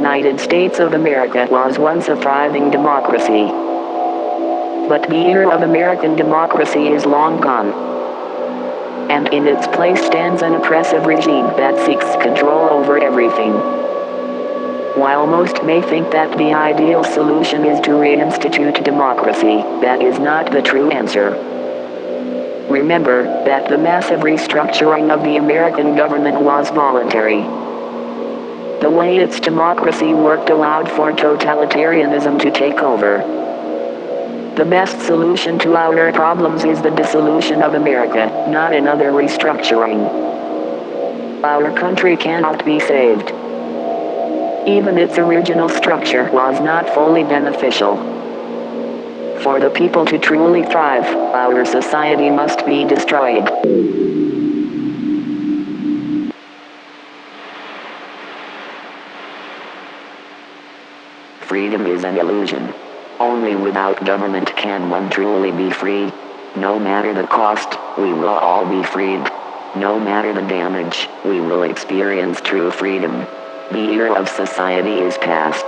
United States of America was once a thriving democracy. But the era of American democracy is long gone. And in its place stands an oppressive regime that seeks control over everything. While most may think that the ideal solution is to reinstitute democracy, that is not the true answer. Remember that the massive restructuring of the American government was voluntary. The way its democracy worked allowed for totalitarianism to take over. The best solution to our problems is the dissolution of America, not another restructuring. Our country cannot be saved. Even its original structure was not fully beneficial. For the people to truly thrive, our society must be destroyed. Freedom is an illusion. Only without government can one truly be free. No matter the cost, we will all be freed. No matter the damage, we will experience true freedom. The era of society is past.